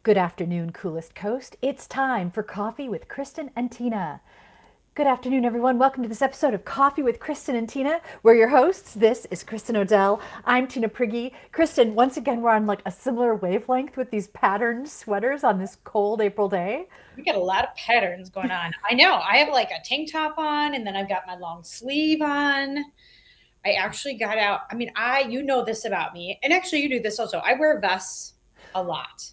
Good afternoon, Coolest Coast. It's time for Coffee with Kristin and Tina. Good afternoon, everyone. Welcome to this episode of Coffee with Kristin and Tina. We're your hosts. This is Kristin Odell. I'm Tina Prigge. Kristin, once again, we're on like a similar wavelength with these patterned sweaters on this cold April day. We got a lot of patterns going on. I know. I have like a tank top on, and then I've got my long sleeve on. I actually got out. I mean, you know this about me, and actually, you do this also. I wear vests a lot,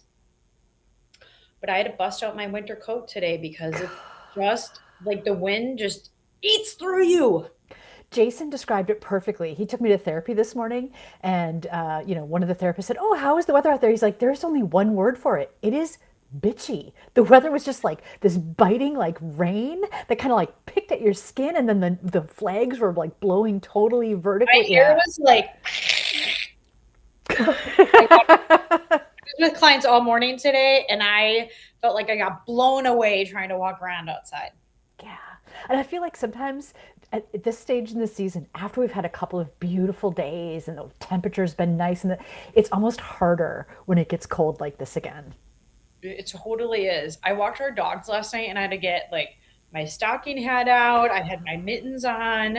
but I had to bust out my winter coat today because it's just like the wind just eats through you. Jason described it perfectly. He took me to therapy this morning, and one of the therapists said, "Oh, how is the weather out there?" He's like, "There's only one word for it. It is bitchy." The weather was just like this biting, like rain that kind of like picked at your skin, and then the flags were like blowing totally My vertically. hair Yeah. was like, I was with clients all morning today, and I felt like I got blown away trying to walk around outside. Yeah. And I feel like sometimes at this stage in the season, after we've had a couple of beautiful days and the temperature's been nice, it's almost harder when it gets cold like this again. It totally is. I walked our dogs last night and I had to get like my stocking hat out. I had my mittens on.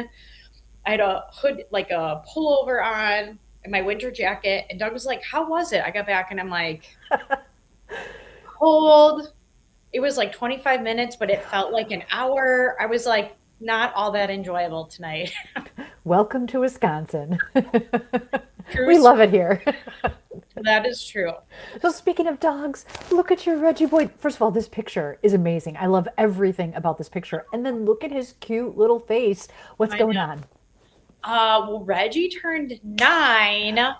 I had a hood, like a pullover on, and my winter jacket. And Doug was like, "How was it?" I got back and I'm like, "Cold." It was like 25 minutes, but it felt like an hour. I was like, not all that enjoyable tonight. Welcome to Wisconsin. True We love story. it here. That is true. So, speaking of dogs, look at your Reggie boy. First of all, this picture is amazing. I love everything about this picture. And then look at his cute little face. What's I going know. on? Well, Reggie turned 9 on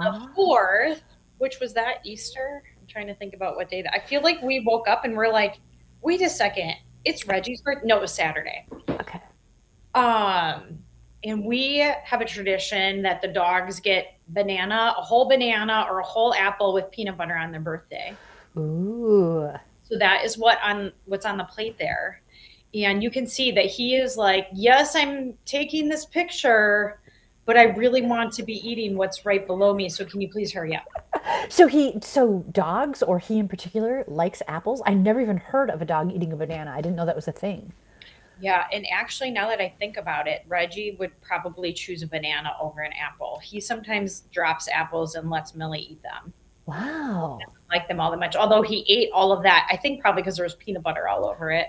the Aww. 4th, which was that Easter. I'm trying to think about what day that I feel like we woke up and we're like, wait a second, it's Reggie's birthday. No, it was Saturday. Okay. And we have a tradition that the dogs get a whole banana or a whole apple with peanut butter on their birthday. Ooh. So that is what's on the plate there. And you can see that he is like, yes, I'm taking this picture, but I really want to be eating what's right below me. So can you please hurry up? So dogs, or he in particular, likes apples. I never even heard of a dog eating a banana. I didn't know that was a thing. Yeah, and actually, now that I think about it, Reggie would probably choose a banana over an apple. He sometimes drops apples and lets Millie eat them. Wow. Like them all that much. Although he ate all of that, I think probably because there was peanut butter all over it.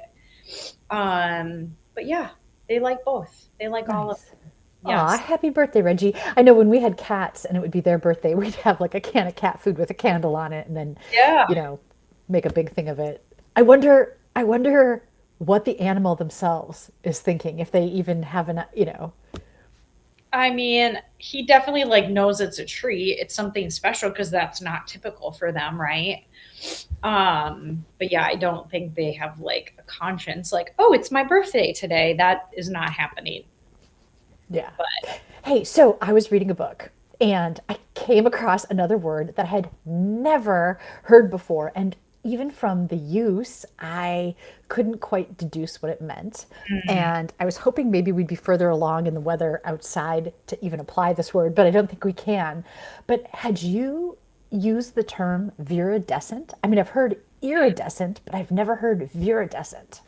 But yeah, they like both. They like all of Nice. them. Aw, Yes. happy birthday, Reggie. I know when we had cats and it would be their birthday, we'd have like a can of cat food with a candle on it and then, Yeah. you know, make a big thing of it. I wonder what the animal themselves is thinking, if they even have an. I mean, he definitely like knows it's a treat. It's something special because that's not typical for them, right? But yeah, I don't think they have like a conscience like, oh, it's my birthday today. That is not happening. Yeah. But Hey, so I was reading a book and I came across another word that I had never heard before. And even from the use, I couldn't quite deduce what it meant. mm, And I was hoping maybe we'd be further along in the weather outside to even apply this word, but I don't think we can. But had you used the term viridescent? I mean, I've heard iridescent, but I've never heard viridescent.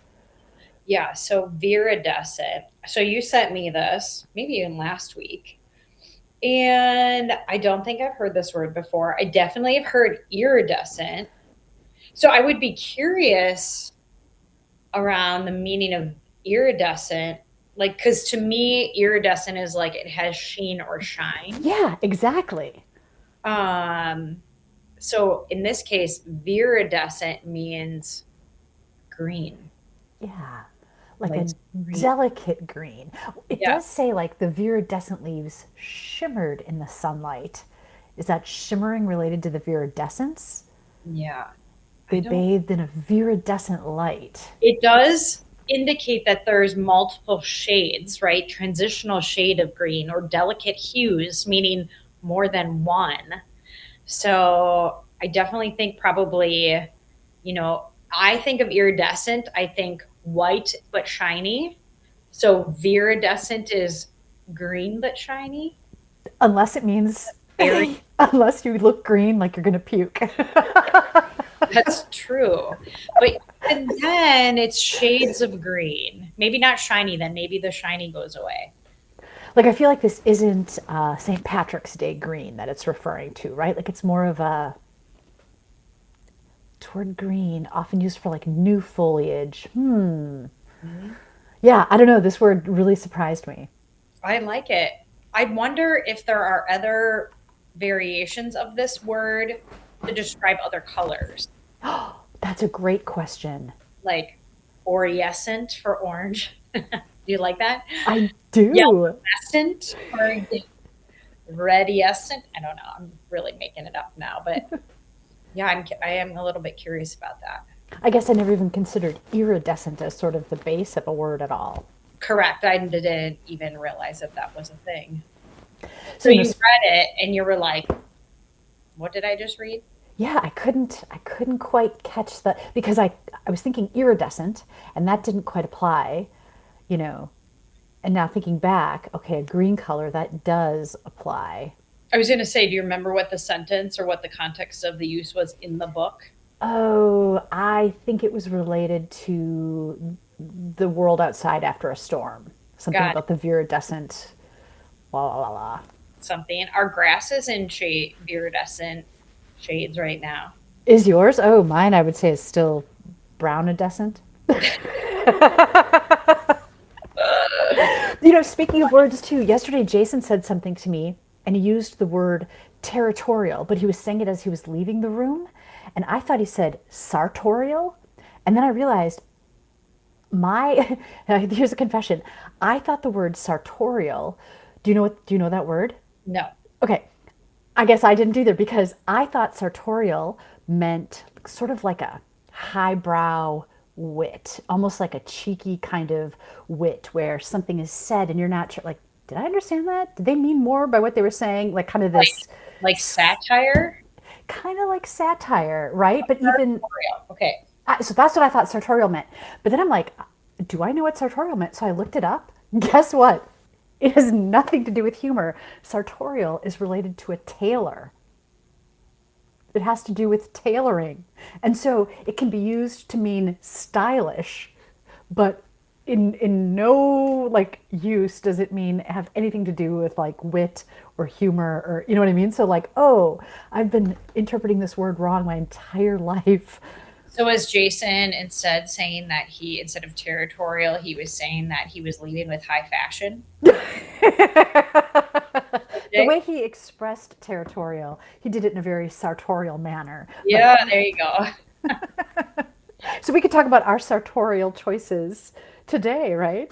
yeah, so viridescent. So you sent me this maybe even last week. And I don't think I've heard this word before. I definitely have heard iridescent. So I would be curious around the meaning of iridescent. Like, because to me, iridescent is like it has sheen or shine. Yeah, exactly. Um, so in this case, viridescent means green, Yeah, like a lights green. delicate green. It Yeah, does say like the viridescent leaves shimmered in the sunlight. Is that shimmering related to the viridescence? yeah. I They don't. bathed in a viridescent light. It does indicate that there's multiple shades, right? Transitional shade of green or delicate hues, meaning more than one. So I definitely think probably, I think of iridescent, I think white but shiny. So viridescent is green but shiny. Unless it means Very. Unless you look green like you're going to puke. That's true. But and then it's shades of green. Maybe not shiny then. Maybe the shiny goes away. Like, I feel like this isn't St. Patrick's Day green that it's referring to, right? Like, it's more of a toward green, often used for like new foliage. Mhm. Yeah, I don't know. This word really surprised me. I like it. I wonder if there are other variations of this word to describe other colors, That's a great question. like aureescent for orange. Do you like that? I do. Yellowescent or redescent. I don't know. I'm really making it up now, but yeah, I am a little bit curious about that. I guess I never even considered iridescent as sort of the base of a word at all. Correct. I didn't even realize that that was a thing. So So, you read it and you were like, what did I just read? yeah, I couldn't quite catch the, because I was thinking iridescent and that didn't quite apply, you know. And now thinking back, okay, a green color that does apply. I was going to say, do you remember what the sentence or what the context of the use was in the book? Oh, I think it was related to the world outside after a storm. Something Got about the viridescent, la la la la. something. Our grass is in shade, iridescent shades right now. Is yours? Oh, mine I would say is still brown-idescent. Speaking of words too, yesterday Jason said something to me and he used the word territorial, but he was saying it as he was leaving the room. And I thought he said sartorial. And then I realized my, here's a confession. I thought the word sartorial, do you know that word? No. Okay. I guess I didn't either because I thought sartorial meant sort of like a highbrow wit, almost like a cheeky kind of wit where something is said and you're not sure, like, did I understand that? Did they mean more by what they were saying? Like kind of Like this, like satire? kind of like satire, right? But even, Sartorial. Okay. so that's what I thought sartorial meant. But then I'm like, do I know what sartorial meant? So I looked it up. Guess what? It has nothing to do with humor. Sartorial is related to a tailor. It has to do with tailoring. And so it can be used to mean stylish, but in no like use does it mean have anything to do with like wit or humor or you know what I mean? So like, oh, I've been interpreting this word wrong my entire life. So was Jason instead saying that instead of territorial, he was saying that he was leaving with high fashion? The way he expressed territorial, he did it in a very sartorial manner. But Yeah, there you go. so we could talk about our sartorial choices today, right?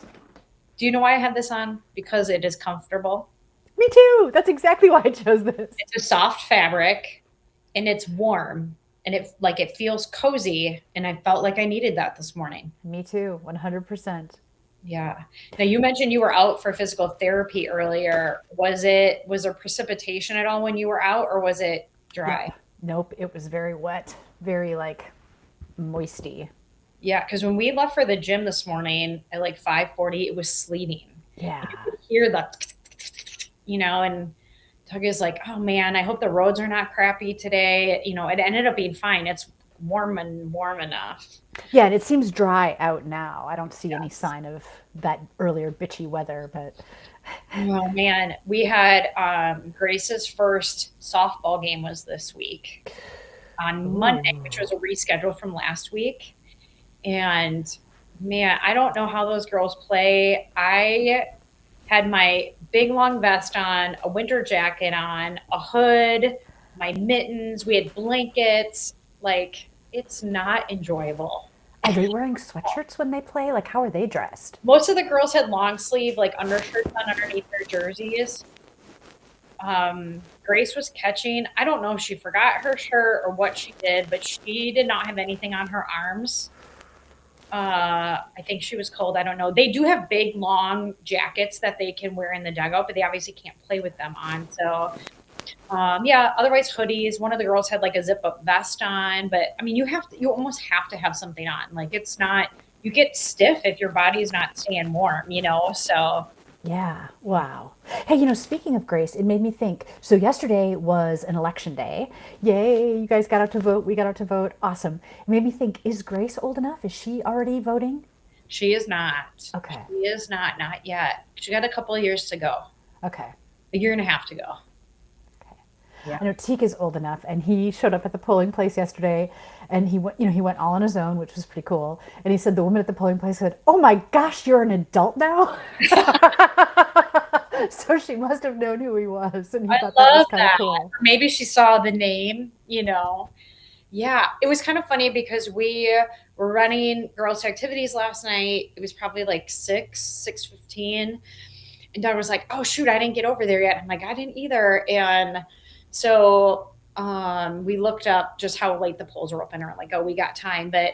Do you know why I have this on? Because it is comfortable. Me too. That's exactly why I chose this. It's a soft fabric and it's warm and it feels cozy and I felt like I needed that this morning. Me too, 100%. Yeah. Now you mentioned you were out for physical therapy earlier. Was there precipitation at all when you were out or was it Yep. dry? Nope, it was very wet, very like moisty. Yeah, because when we left for the gym this morning at like 5:40, it was sleeting. Yeah. You could hear and Tug is like, oh man, I hope the roads are not crappy today. It ended up being fine. It's warm and warm enough. Yeah, and it seems dry out now. I don't see any Yes. sign of that earlier bitchy weather, but Oh man, we had Grace's first softball game was this week on Monday, which ooh. was a reschedule from last week. And man, I don't know how those girls play. I had my big long vest on, a winter jacket on, a hood, my mittens. We had blankets. Like, it's not enjoyable. Are they wearing sweatshirts when they play? Like, how are they dressed? Most of the girls had long sleeve, like undershirts on underneath their jerseys. Grace was catching. I don't know if she forgot her shirt or what she did, but she did not have anything on her arms. I think she was cold. I don't know. They do have big, long jackets that they can wear in the dugout, but they obviously can't play with them on. So, yeah, otherwise hoodies. One of the girls had like a zip up vest on, but I mean, you almost have to have something on. Like it's not, you get stiff if your body's not staying warm. So Yeah. Wow. Hey, speaking of grace, it made me think. So yesterday was an election day. Yay, you guys got out to vote. We got out to vote. Awesome. It made me think, is Grace old enough? Is she already voting? She is not. Okay. She is not yet. She got a couple of years to go, Okay. a year and a half to go. Okay. Yeah. I know Teek is old enough, and he showed up at the polling place yesterday, and he went all on his own, which was pretty cool. And he said the woman at the polling place said, "Oh my gosh, you're an adult now." So she must have known who he was, and he I thought that was love kind of that. cool. Or maybe she saw the name. Yeah, it was kind of funny because we were running girls' activities last night. It was probably like 6:15. And Doug was like, "Oh shoot, I didn't get over there yet." I'm like, "I didn't either." And so we looked up just how late the polls were open, or like, "Oh, we got time." But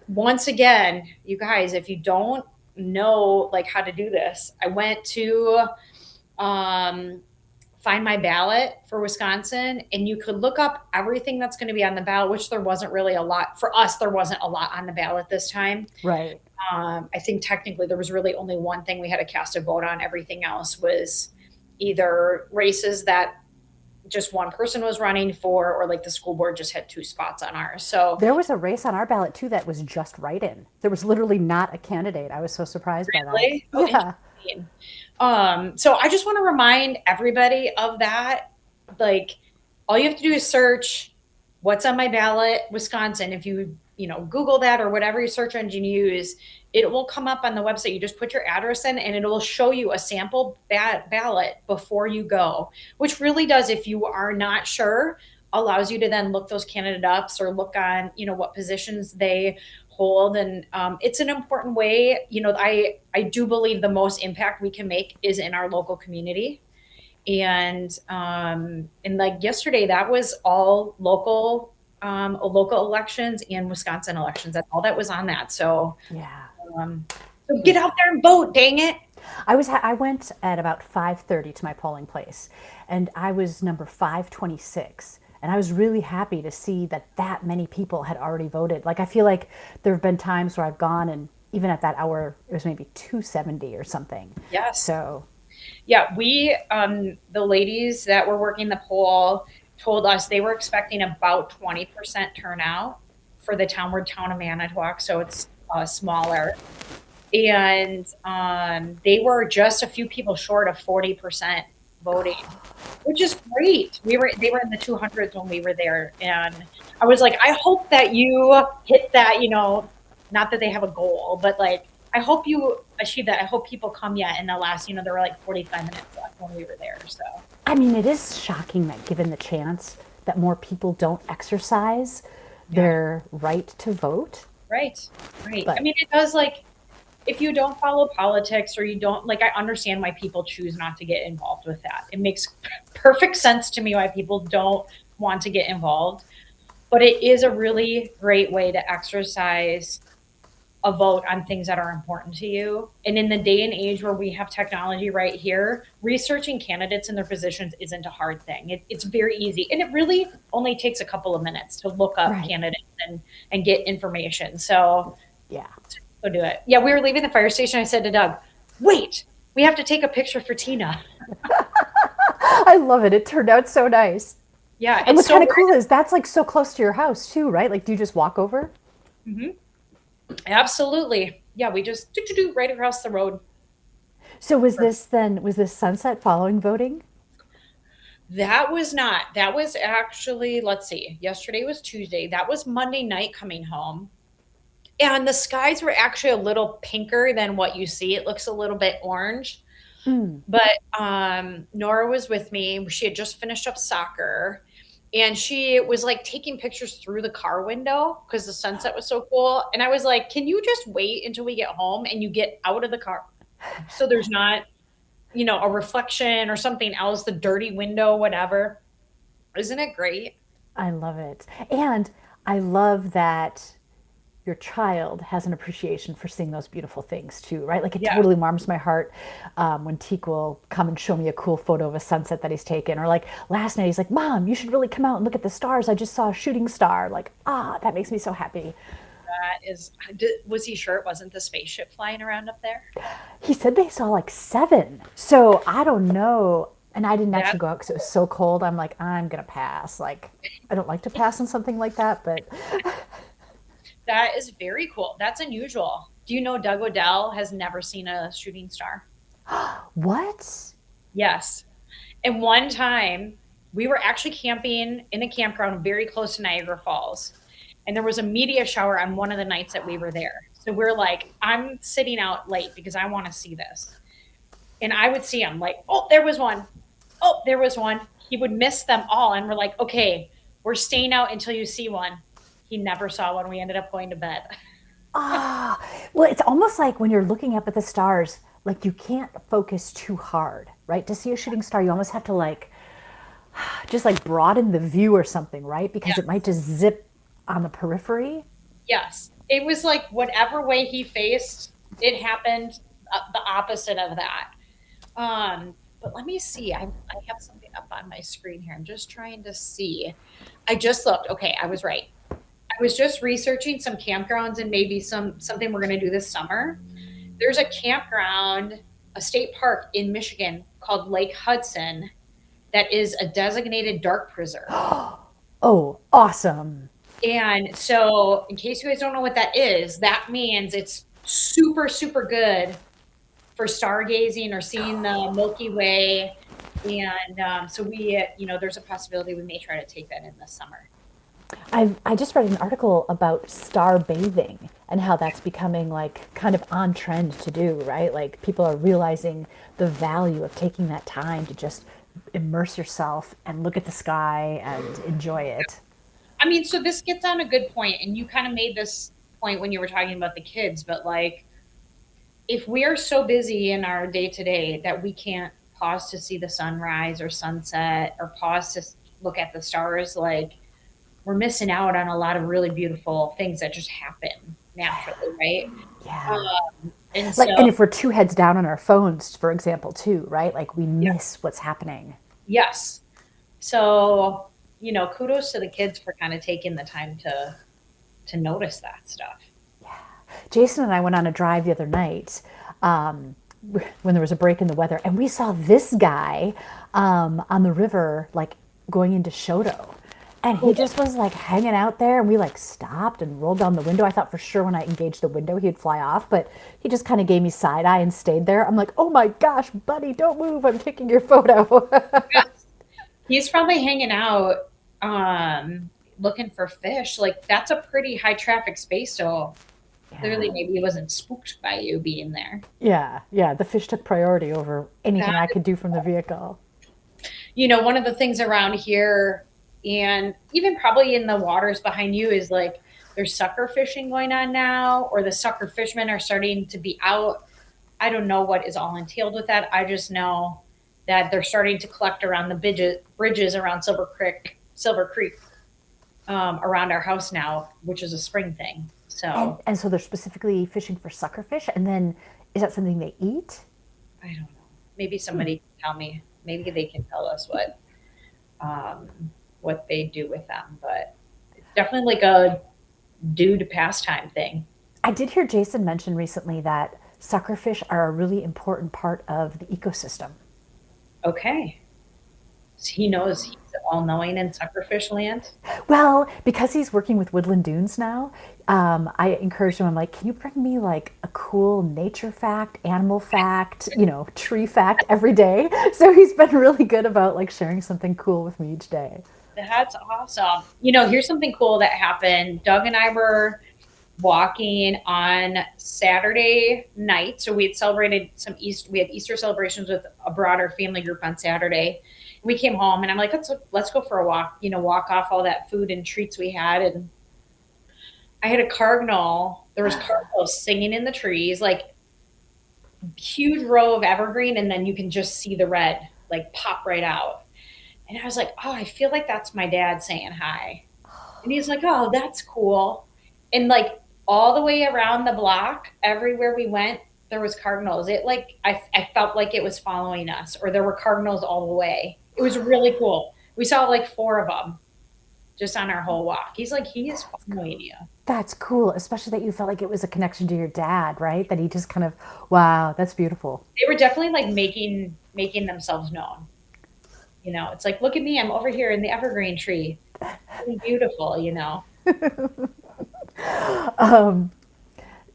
once again, you guys, if you don't know like how to do this, I went to um, find my ballot for Wisconsin, and you could look up everything that's going to be on the ballot, which there wasn't really a lot for us. There wasn't a lot on the ballot this time. Right. I think technically there was really only one thing we had to cast a vote on. Everything else was either races that just one person was running for, or like the school board just had two spots on ours. So There was a race on our ballot too that was just write-in. There was literally not a candidate. I was so surprised by that. really, oh, Yeah. interesting. So I just want to remind everybody of that. Like, all you have to do is search what's on my ballot, Wisconsin. If you Google that or whatever your search engine you use, it will come up on the website. You just put your address in, and it will show you a sample ballot before you go, which really does, if you are not sure, allows you to then look those candidate ups or look on, what positions they hold. And it's an important way. I do believe the most impact we can make is in our local community. And like yesterday, that was all local elections and Wisconsin elections. That's all that was on that. So Yeah. um, so get out there and vote, dang it. I went at about 5:30 to my polling place, and I was number 526. And I was really happy to see that many people had already voted. Like, I feel like there have been times where I've gone, and even at that hour it was maybe 270 or something. Yes. So Yeah, the ladies that were working the poll told us they were expecting about 20% turnout for the town of Manitowoc, so it's smaller. And they were just a few people short of 40% voting, which is great. They were in the 200s when we were there, and I was like, I hope that you hit that. Not that they have a goal, but like, I hope you achieve that. I hope people come yet in the last. There were like 45 minutes left when we were there. So I mean, it is shocking that given the chance that more people don't exercise yeah, their right to vote. right, right. I But mean, it does, like, if you don't follow politics, or you don't, like, I understand why people choose not to get involved with that. It makes perfect sense to me why people don't want to get involved, but it is a really great way to exercise a vote on things that are important to you. And in the day and age where we have technology right here, researching candidates and their positions isn't a hard thing. It's very easy. And it really only takes a couple of minutes to look up right. candidates and get information. So Yeah. go do it. Yeah, we were leaving the fire station. I said to Doug, wait, we have to take a picture for Tina. I love it. It turned out so nice. Yeah, And it's what's so kind of cool is that's like so close to your house too, right? Like, do you just walk over? Mhm. Absolutely. Yeah, we just do right across the road. So was this sunset following voting? That was not. That was actually, let's see, yesterday was Tuesday. That was Monday night coming home. And the skies were actually a little pinker than what you see. It looks a little bit orange. Mm. But Nora was with me. She had just finished up soccer. And she was like taking pictures through the car window because the sunset was so cool. And I was like, can you just wait until we get home and you get out of the car so there's not, a reflection or something else, the dirty window, whatever. Isn't it great? I love it. And I love that your child has an appreciation for seeing those beautiful things too, right? Like, it Yeah. totally warms my heart when Teek will come and show me a cool photo of a sunset that he's taken. Or like last night, he's like, "Mom, you should really come out and look at the stars. I just saw a shooting star." Like, that makes me so happy. Was he sure it wasn't the spaceship flying around up there? He said they saw like 7. So I don't know. And I didn't That actually go out because it was so cold. I'm like, I'm going to pass. Like, I don't like to pass on something like that, but that is very cool. That's unusual. Do you know Doug Odell has never seen a shooting star? what? Yes. And one time we were actually camping in a campground very close to Niagara Falls. And there was a meteor shower on one of the nights that we were there. So we're like, I'm sitting out late because I want to see this. And I would see him like, oh, there was one. Oh, there was one. He would miss them all. And we're like, okay, we're staying out until you see one. He never saw one. We ended up going to bed. Ah, well, it's almost like when you're looking up at the stars, like you can't focus too hard, right? To see a shooting star, you almost have to like just like broaden the view or something, right? Because it might just zip on the periphery. Yes. It was like whatever way he faced, it happened the opposite of that. But let me see. I have something up on my screen here. I'm just trying to see. I just looked. Okay, I was right. I was just researching some campgrounds and maybe something we're going to do this summer. There's a campground, a state park in Michigan called Lake Hudson that is a designated dark preserve. Oh, awesome. And so, in case you guys don't know what that is, that means it's super, super good for stargazing or seeing the Milky Way. And so there's a possibility we may try to take that in this summer. I just read an article about star bathing and how that's becoming like kind of on trend to do, right? Like people are realizing the value of taking that time to just immerse yourself and look at the sky and enjoy it. I mean, so this gets on a good point, and you kind of made this point when you were talking about the kids, but like, if we are so busy in our day to day that we can't pause to see the sunrise or sunset or pause to look at the stars, like, we're missing out on a lot of really beautiful things that just happen naturally, right? Yeah. And Like, and so, if we're two heads down on our phones, for example, too, right? Like we yeah, miss what's happening. yes. So, kudos to the kids for kind of taking the time to notice that stuff. Jason and I went on a drive the other night when there was a break in the weather, and we saw this guy on the river, like going into Shoto. And he just was like hanging out there, and we like stopped and rolled down the window. I thought for sure when I engaged the window he'd fly off, but he just kind of gave me side eye and stayed there. I'm like, oh my gosh, buddy, don't move. I'm taking your photo. He's probably hanging out, looking for fish. Like, that's a pretty high traffic space. So clearly, Yeah. maybe he wasn't spooked by you being there. Yeah, yeah. The fish took priority over anything I That, could do from the vehicle. one of the things around here, and even probably in the waters behind you, is like there's sucker fishing going on now, or the sucker fishermen are starting to be out. I don't know what is all entailed with that. I just know that they're starting to collect around the bridges around Silver Creek, around our house now, which is a spring thing. So And so they're specifically fishing for suckerfish, and then is that something they eat? I don't know. Maybe somebody can tell me. Maybe they can tell us um, what they do with them. But it's definitely like a dude pastime thing. I did hear Jason mention recently that suckerfish are a really important part of the ecosystem. Okay, so he knows he's all knowing in suckerfish land. Well, because he's working with Woodland Dunes now, I encouraged him. I'm like, can you bring me like a cool nature fact, animal fact, tree fact every day? So he's been really good about like sharing something cool with me each day. That's awesome. Here's something cool that happened. Doug and I were walking on Saturday night. So we had celebrated we had Easter celebrations with a broader family group on Saturday. We came home and I'm like, let's go for a walk, walk off all that food and treats we had. And I had a cardinal. There was cardinals singing in the trees, like huge row of evergreen, and then you can just see the red like pop right out. And I was like, oh, I feel like that's my dad saying hi. And he's like, oh, that's cool. And like all the way around the block, everywhere we went, there was cardinals. It like I felt like it was following us, or there were cardinals all the way. It was really cool. We saw like 4 of them just on our whole walk. He's like, he is following you. That's cool, especially that you felt like it was a connection to your dad, right? That he just kind of, wow, that's beautiful. They were definitely like making themselves known. It's like, look at me, I'm over here in the evergreen tree. Really beautiful,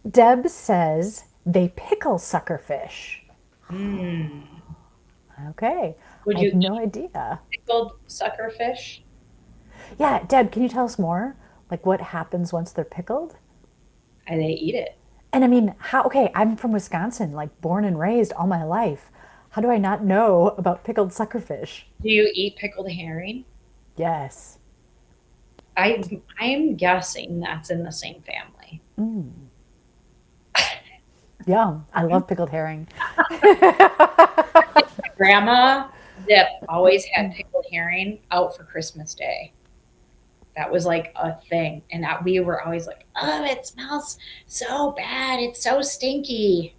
Deb says they pickle suckerfish. Mm. Okay, Would I you have no eat idea. pickled suckerfish? Yeah, Deb, can you tell us more? Like what happens once they're pickled? And they eat it. And I mean, how, okay, I'm from Wisconsin, like born and raised all my life. How do I not know about pickled suckerfish? Do you eat pickled herring? Yes. I'm guessing that's in the same family. Yum. I love pickled herring. Grandma Zip always had pickled herring out for Christmas Day. That was like a thing. And we were always like, oh, it smells so bad. It's so stinky.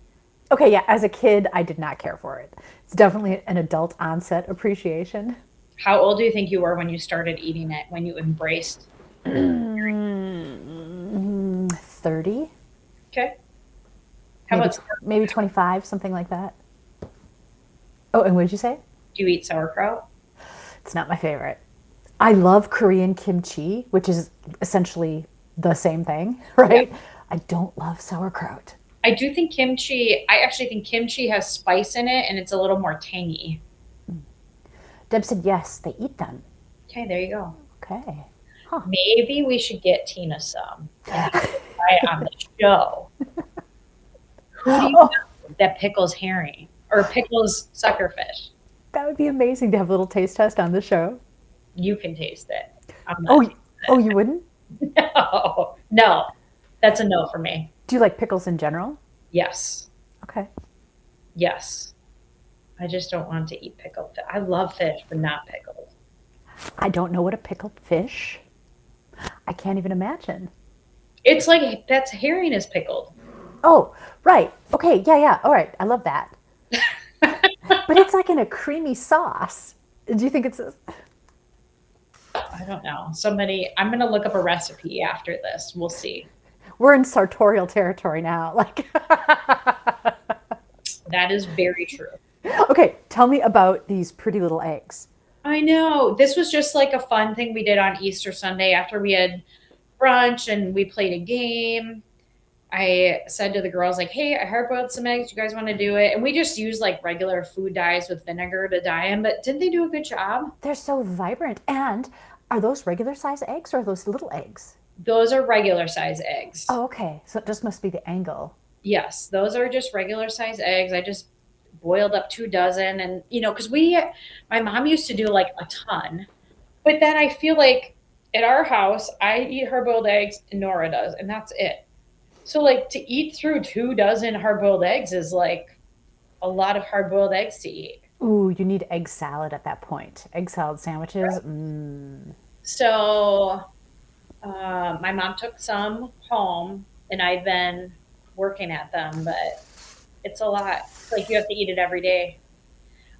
Okay, yeah, as a kid, I did not care for it. It's definitely an adult onset appreciation. How old do you think you were when you started eating it, when you embraced? 30, Okay. How maybe about, maybe 25, something like that. Oh, and what did you say? do you eat sauerkraut? It's not my favorite. I love Korean kimchi, which is essentially the same thing, right? Yeah. I don't love sauerkraut. I actually think kimchi has spice in it and it's a little more tangy. Deb said yes, they eat them. Okay, there you go. Okay. Huh. Maybe we should get Tina some and have her try it on the show. Who do you Oh, know that pickles herring or pickles suckerfish? that would be amazing to have a little taste test on the show. You can taste it. I'm not. Oh, oh, you wouldn't? No, no, that's a no for me. Do you like pickles in general? Yes, Okay. yes. I just don't want to eat pickled fish. I love fish, but not pickled. I don't know what a pickled fish. I can't even imagine. It's like that's herring is pickled. Oh, right. Okay. Yeah, yeah. All right. I love that. But it's like in a creamy sauce. Do you think it's I don't know. I'm going to look up a recipe after this. We'll see. we're in sartorial territory now. Like That is very true. okay, tell me about these pretty little eggs. I know. This was just like a fun thing we did on Easter Sunday after we had brunch and we played a game. I said to the girls, like, hey, I hard boiled some eggs. You guys want to do it? And we just used like regular food dyes with vinegar to dye them. But didn't they do a good job? They're so vibrant. And are those regular size eggs or are those little eggs? Those are regular size eggs. Oh, okay. So it just must be the angle. Yes, those are just regular size eggs. I just boiled up 2 dozen. And, because my mom used to do like a ton. But then I feel like at our house, I eat hard boiled eggs and Nora does. And that's it. So, like, to eat through 2 dozen hard boiled eggs is like a lot of hard boiled eggs to eat. Ooh, you need egg salad at that point. Egg salad sandwiches. So, my mom took some home and I've been working at them, but it's a lot. Like, you have to eat it every day.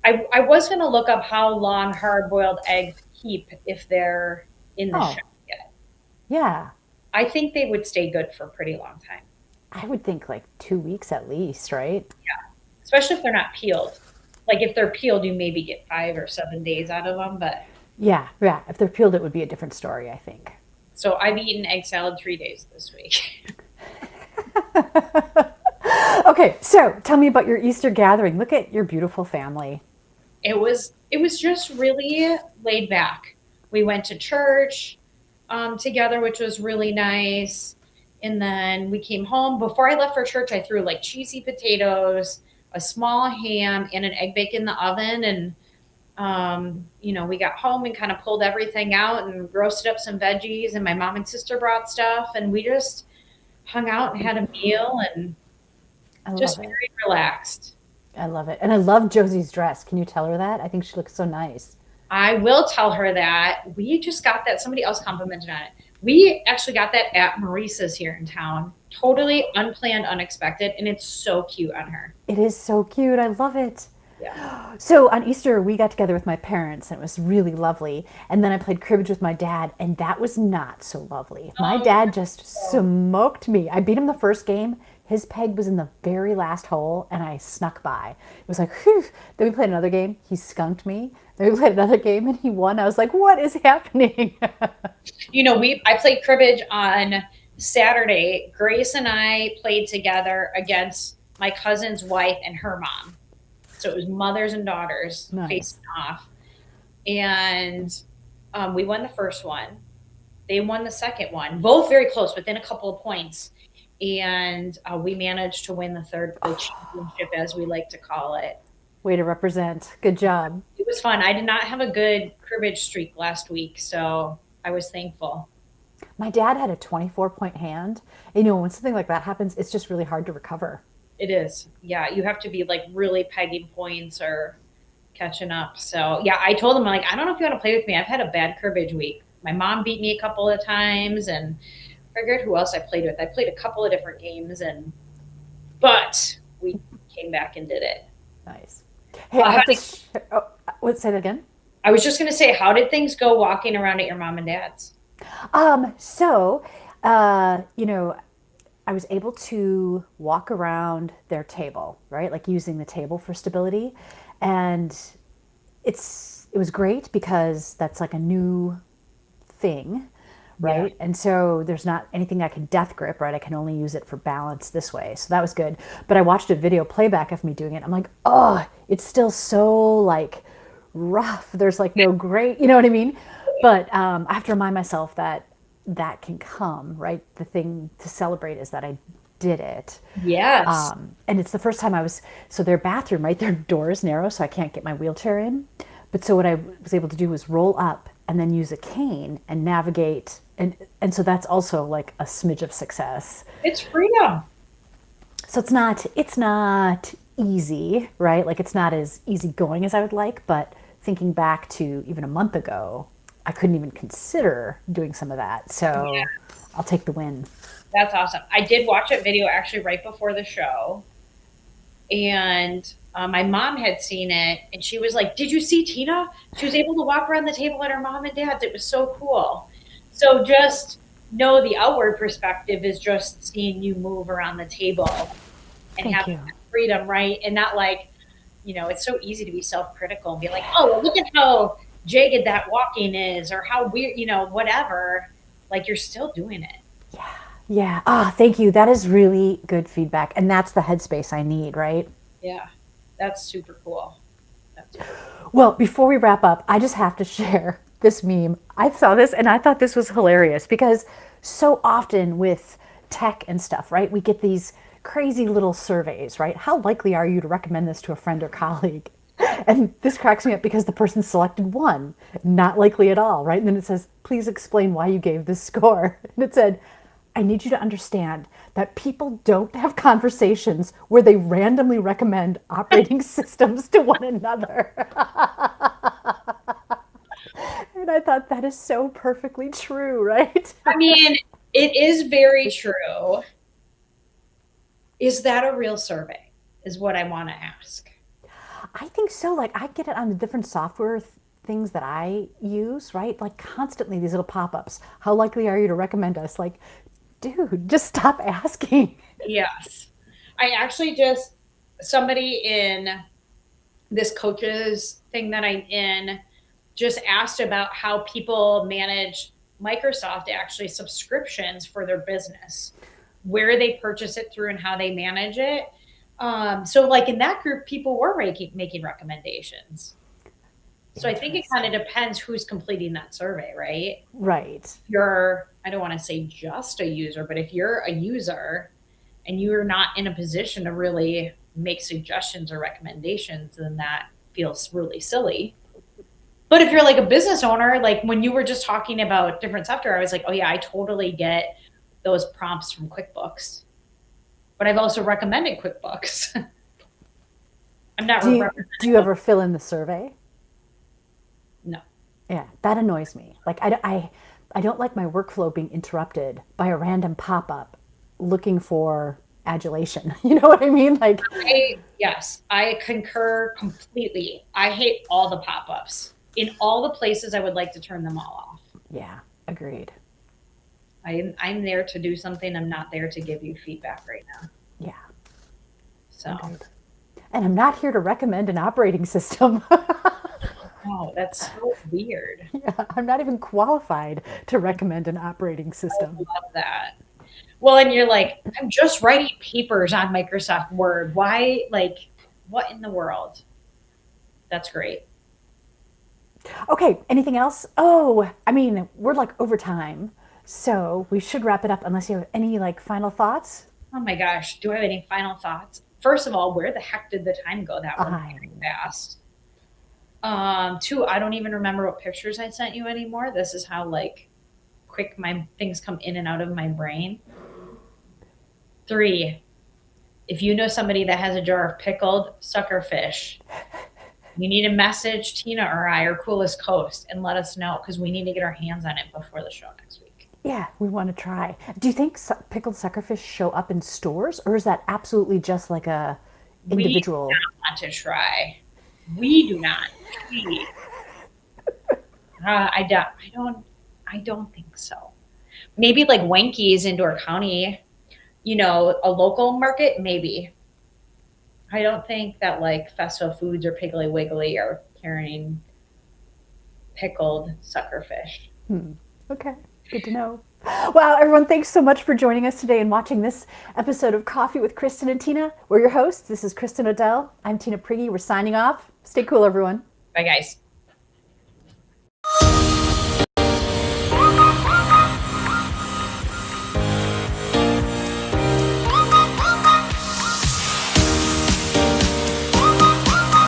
I was going to look up how long hard boiled eggs keep if they're in the Oh, shell yet. yeah. I think they would stay good for a pretty long time, I would think like 2 weeks at least, right? especially if they're not peeled. Like, if they're peeled, you maybe get 5 or 7 days out of them, but. Yeah, yeah. If they're peeled, it would be a different story, I think. So I've eaten egg salad 3 days this week. Okay, so tell me about your Easter gathering. Look at your beautiful family. It was just really laid back. We went to church together, which was really nice. And then we came home. Before I left for church, I threw like cheesy potatoes, a small ham, and an egg bake in the oven. And we got home and kind of pulled everything out and roasted up some veggies. And my mom and sister brought stuff, and we just hung out and had a meal and I just love it. very relaxed. I love it. And I love Josie's dress. Can you tell her that? I think she looks so nice. I will tell her that we just got that. Somebody else complimented on it. We actually got that at Maurice's here in town. Totally unplanned, unexpected, and it's so cute on her. It is so cute. I love it. Yeah. So on Easter, we got together with my parents, and it was really lovely. And then I played cribbage with my dad, and that was not so lovely. My Oh, dad just no. smoked me. I beat him the first game. His peg was in the very last hole, and I snuck by. It was like, whew. Then we played another game. He skunked me. Then we played another game, and he won. I was like, what is happening? I played cribbage on Saturday. Grace and I played together against my cousin's wife and her mom. So it was mothers and daughters Nice. facing off. And we won the first one. They won the second one, both very close, within a couple of points. And we managed to win the championship, as we like to call it. Way to represent. Good job. It was fun. I did not have a good cribbage streak last week, so I was thankful. My dad had a 24-point hand. And, when something like that happens, it's just really hard to recover. It is. Yeah, you have to be like really pegging points or catching up. So yeah, I told him, like, I don't know if you want to play with me. I've had a bad cribbage week. My mom beat me a couple of times, and I figured who else I played with. I played a couple of different games, but we came back and did it. Nice. Hey, I have to. Say that again. I was just going to say, how did things go walking around at your mom and dad's? So, I was able to walk around their table, right? Like using the table for stability. And it was great because that's like a new thing, right? Yeah. And so there's not anything I can death grip, right? I can only use it for balance this way. So that was good. But I watched a video playback of me doing it. I'm like, oh, it's still so like rough. There's like no great, you know what I mean? But I have to remind myself that that can come, right? The thing to celebrate is that I did it. Yes. And it's the first time so their bathroom, right? Their door is narrow, so I can't get my wheelchair in. But so what I was able to do was roll up and then use a cane and navigate. And so that's also like a smidge of success. It's freedom. So it's not easy, right? Like it's not as easy going as I would like, but thinking back to even a month ago, I couldn't even consider doing some of that. So Yeah. I'll take the win. That's awesome. I did watch a video actually right before the show, and my mom had seen it, and she was like, "Did you see Tina? She was able to walk around the table at her mom and dad's. It was so cool." So just know the outward perspective is just seeing you move around the table and Thank having you. that freedom, right? And not like, it's so easy to be self-critical and be like, "Oh, well, look at how jagged that walking is," or how weird, whatever. Like you're still doing it. Yeah. Thank you. That is really good feedback. And that's the headspace I need, right? Yeah, that's super cool. That's super cool. Well, before we wrap up, I just have to share this meme. I saw this and I thought this was hilarious because so often with tech and stuff, right, we get these crazy little surveys, right? How likely are you to recommend this to a friend or colleague? And this cracks me up because the person selected one, not likely at all, right? And then it says, please explain why you gave this score. And it said, I need you to understand that people don't have conversations where they randomly recommend operating systems to one another. And I thought that is so perfectly true, right? I mean, it is very true. Is that a real survey? Is what I want to ask. I think so. Like I get it on the different software things that I use, right? Like constantly these little pop-ups. How likely are you to recommend us? Like, dude, just stop asking. Yes. I actually somebody in this coaches thing that I'm in just asked about how people manage Microsoft actually subscriptions for their business, where they purchase it through and how they manage it. So like in that group, people were making recommendations. So I think it kind of depends who's completing that survey, right? Right. I don't want to say just a user, but if you're a user and you're not in a position to really make suggestions or recommendations, then that feels really silly. But if you're like a business owner, like when you were just talking about different software, I was like, oh yeah, I totally get those prompts from QuickBooks. But I've also recommended QuickBooks. I'm not. Do you ever fill in the survey? No. Yeah, that annoys me. Like I don't like my workflow being interrupted by a random pop-up looking for adulation. You know what I mean? Like, Yes, I concur completely. I hate all the pop-ups in all the places. I would like to turn them all off. yeah, agreed. I'm there to do something. I'm not there to give you feedback right now. Yeah, So, agreed. And I'm not here to recommend an operating system. oh, that's so weird. Yeah, I'm not even qualified to recommend an operating I system. love that. Well, and you're like, I'm just writing papers on Microsoft Word. Why, like, what in the world? That's great. Okay, anything else? Oh, I mean, we're like over time, so we should wrap it up unless you have any like final thoughts. Oh my gosh, do I have any final thoughts? First of all, where the heck did the time go? That went I very fast. Two, I don't even remember what pictures I sent you anymore. This is how like quick my things come in and out of my brain. Three, if you know somebody that has a jar of pickled suckerfish, you need to message Tina or I or Coolest Coast and let us know because we need to get our hands on it before the show next week. Yeah, we want to try. Do you think pickled suckerfish show up in stores, or is that absolutely just like a We do individual? not want to try. We do not. We. I don't think so. Maybe like Wanky's in Door County, a local market, maybe. I don't think that like Festo Foods or Piggly Wiggly are carrying pickled suckerfish. Okay, good to know. Wow, everyone, thanks so much for joining us today and watching this episode of Coffee with Kristin and Tina. We're your hosts. This is Kristin Odell. I'm Tina Prigge. We're signing off. Stay cool, everyone. Bye, guys.